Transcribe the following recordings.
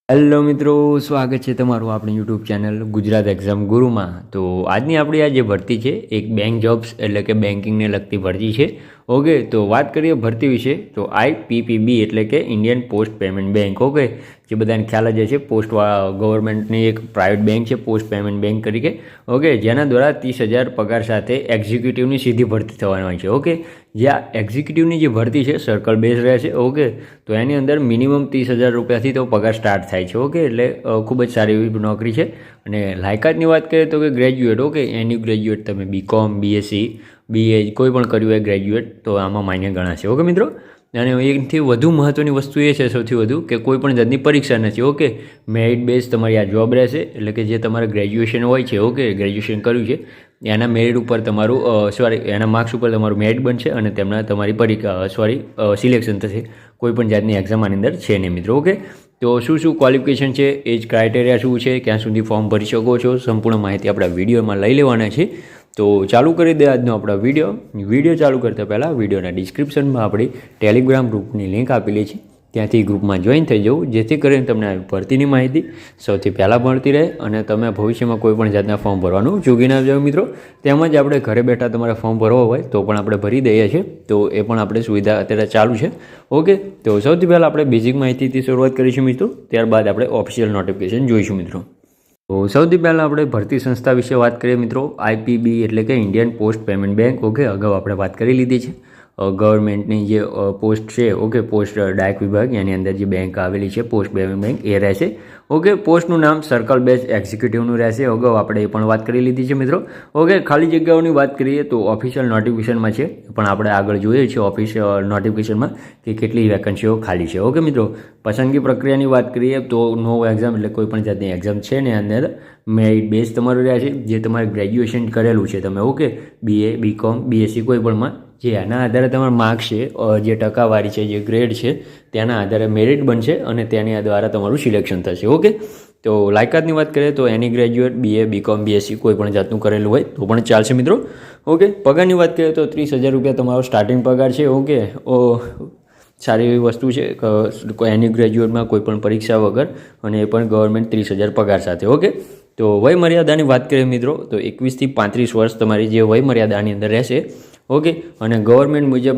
Hello મિત્રો, સ્વાગત છે તમારું આપણી યુટ્યુબ ચેનલ ગુજરાત એક્ઝામ ગુરુમાં। તો આજની આપણી આ જે ભરતી છે એક બેંક જોબ્સ એટલે કે બેન્કિંગને લગતી ભરતી છે। ઓકે, તો વાત કરીએ ભરતી વિશે તો IPPB એટલે કે Indian post payment bank. Okay, જે બધાને ખ્યાલ જ છે પોસ્ટ ગવર્મેન્ટની એક પ્રાઇવેટ બેંક છે પોસ્ટ પેમેન્ટ બેંક તરીકે। ઓકે, જેના દ્વારા 30,000 પગાર સાથે એક્ઝિક્યુટિવની સીધી ભરતી થવાની હોય છે। ઓકે, જ્યાં એક્ઝિક્યુટિવની જે ભરતી છે સર્કલ બેઝ રહેશે। ઓકે, તો એની અંદર મિનિમમ 30,000 રૂપિયાથી તો પગાર સ્ટાર્ટ થાય છે। ઓકે, એટલે ખૂબ જ સારી એવી નોકરી છે। અને લાયકાતની વાત કરીએ તો કે ગ્રેજ્યુએટ, ઓકે, એની ગ્રેજ્યુએટ તમે BCom BSc BA કોઈ પણ કર્યું હોય ગ્રેજ્યુએટ તો આમાં માન્ય ગણાશે। ઓકે મિત્રો, અને એનાથી વધુ મહત્ત્વની વસ્તુ એ છે સૌથી વધુ કે કોઈ પણ જાતની પરીક્ષા નથી। ઓકે, મેરિટ બેઝ તમારી આ જોબ રહેશે એટલે કે જે તમારે ગ્રેજ્યુએશન હોય છે, ઓકે, ગ્રેજ્યુએશન કર્યું છે એના મેરિટ ઉપર તમારું એના માર્ક્સ ઉપર તમારું મેરિટ બનશે અને તમારી પરીક્ષા સિલેક્શન થશે। કોઈ પણ જાતની એક્ઝામ આની અંદર છે નહીં મિત્રો। ઓકે, તો શું ક્વોલિફિકેશન છે, એજ ક્રાઇટેરિયા શું છે, ક્યાં સુધી ફોર્મ ભરી શકો છો, સંપૂર્ણ માહિતી આપણા વિડીયોમાં લઈ લેવાના છે। તો ચાલુ કરી દે આજનો આપણો વિડીયો ચાલુ કરતા પહેલાં વિડીયોના ડિસ્ક્રિપ્શનમાં આપણી ટેલિગ્રામ ગ્રુપની લિંક આપેલી છે, ત્યાંથી ગ્રુપમાં જોઈન થઈ જવું જેથી કરીને તમને ભરતીની માહિતી સૌથી પહેલાં મળતી રહે અને તમે ભવિષ્યમાં કોઈ પણ જાતના ફોર્મ ભરવાનું ચૂકી ના જાઓ મિત્રો। તેમજ આપણે ઘરે બેઠા તમારે ફોર્મ ભરવા હોય તો પણ આપણે ભરી દઈએ છીએ, તો એ પણ આપણે સુવિધા અત્યારે ચાલુ છે। ઓકે, તો સૌથી પહેલાં આપણે બેઝિક માહિતીથી શરૂઆત કરીશું મિત્રો, ત્યારબાદ આપણે ઓફિશિયલ નોટિફિકેશન જોઈશું મિત્રો। તો સૌથી પહેલાં આપણે ભરતી સંસ્થા વિશે વાત કરીએ મિત્રો। IPB એટલે કે Indian post payment bank. Okay, અગાઉ આપણે વાત કરી લીધી છે। ગવર્મેન્ટની જે પોસ્ટ છે, ઓકે, પોસ્ટ ડાયક વિભાગ એની અંદર જે બેંક આવેલી છે પોસ્ટ પેમેન્ટ બેંક એ રહેશે। ઓકે, પોસ્ટનું નામ સર્કલ બેઝ એક્ઝિક્યુટિવનું રહેશે, અગાઉ આપણે એ પણ વાત કરી લીધી છે મિત્રો। ઓકે, ખાલી જગ્યાઓની વાત કરીએ તો ઓફિશિયલ નોટિફિકેશનમાં છે પણ આપણે આગળ જોઈએ છીએ ઓફિશિયલ નોટિફિકેશનમાં કે કેટલી વેકન્સીઓ ખાલી છે। ઓકે મિત્રો, પસંદગી પ્રક્રિયાની વાત કરીએ તો નો એક્ઝામ એટલે કોઈ પણ જાતની એક્ઝામ છે ને અંદર મેરિટ બેઝ તમારું રહેશે, જે તમારે ગ્રેજ્યુએશન કરેલું છે તમે, ઓકે, BA BCom BSc કોઈ પણમાં જે એના આધારે તમારા માર્ક્સ છે, જે ટકાવારી છે, જે ગ્રેડ છે તેના આધારે મેરિટ બનશે અને તેની દ્વારા તમારું સિલેક્શન થશે। ઓકે, તો લાયકાતની વાત કરીએ તો એની ગ્રેજ્યુએટ BA BCom BSc કોઈ પણ જાતનું કરેલું હોય તો પણ ચાલશે મિત્રો। ઓકે, પગારની વાત કરીએ તો 30,000 રૂપિયા તમારો સ્ટાર્ટિંગ પગાર છે। ઓકે, સારી એવી વસ્તુ છે એની ગ્રેજ્યુએટમાં કોઈ પણ પરીક્ષા વગર અને એ પણ ગવર્મેન્ટ 30,000 પગાર સાથે। ઓકે, તો વય મર્યાદાની વાત કરીએ મિત્રો તો 21 થી 35 વર્ષ તમારી જે વય મર્યાદાની અંદર રહેશે। ઓકે, અને ગવર્મેન્ટ મુજબ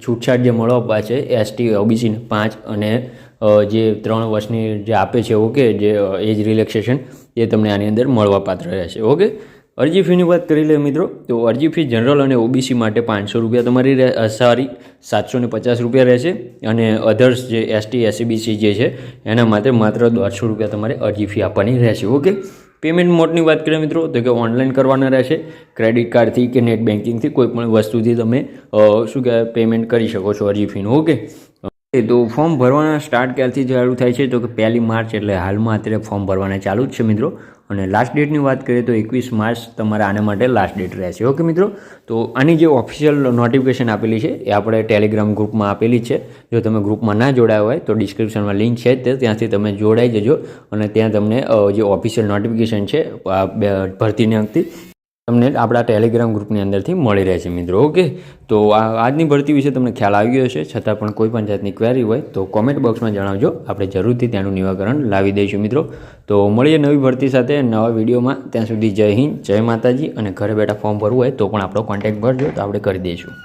છૂટછાટ જે મળવા છે ST OBC 5 અને જે 3 વર્ષની જે આપે છે, ઓકે, જે એજ રિલેક્સેશન એ તમને આની અંદર મળવાપાત્ર રહેશે। ઓકે, અરજી ફીની વાત કરી લે મિત્રો તો અરજી ફી જનરલ અને OBC માટે 500 રૂપિયા તમારી 750 રૂપિયા રહેશે અને અધર્સ જે ST SCBC જે છે એના માટે માત્ર 150 રૂપિયા તમારે અરજી ફી આપવાની રહેશે। ઓકે, પેમેન્ટ મોડની વાત કરીએ મિત્રો તો કે ઓનલાઈન કરવાના રહેશે, ક્રેડિટ કાર્ડથી કે નેટ બેન્કિંગથી કોઈ પણ વસ્તુથી તમે પેમેન્ટ કરી શકો છો અરજી ફીનું। ઓકે, તો ફોર્મ ભરવાના સ્ટાર્ટ ક્યારથી ચાલુ થાય છે તો કે 1 માર્ચ એટલે હાલમાં અત્યારે ફોર્મ ભરવાના ચાલુ જ છે મિત્રો। અને લાસ્ટ ડેટની વાત કરીએ તો 21 માર્ચ તમારે આના માટે લાસ્ટ ડેટ રહેશે। ઓકે મિત્રો, તો આની જે ઓફિશિયલ નોટિફિકેશન આપેલી છે એ આપણે ટેલિગ્રામ ગ્રુપમાં આપેલી છે। જો તમે ગ્રુપમાં ના જોડાયા હોય તો ડિસ્ક્રિપ્શનમાં લિંક છે તે ત્યાંથી તમે જોડાઈ જજો અને ત્યાં તમને જે ઓફિશિયલ નોટિફિકેશન છે ભરતીને લગતી તમને આપણા ટેલિગ્રામ ગ્રુપની અંદરથી મળી રહેશે મિત્રો। ઓકે, તો આજની ભરતી વિશે તમને ખ્યાલ આવી ગયો છે, છતાં પણ કોઈ પણ જાતની ક્વેરી હોય તો કોમેન્ટ બોક્સમાં જણાવજો, આપણે જરૂરથી ત્યાંનું નિરાકરણ લાવી દઈશું મિત્રો। તો મળીએ નવી ભરતી સાથે નવા વિડીયોમાં, ત્યાં સુધી જય હિન્દ, જય માતાજી, અને ઘરે બેઠા ફોર્મ ભરવું હોય તો પણ આપણો કોન્ટેક્ટ કરજો તો આપણે કરી દઈશું।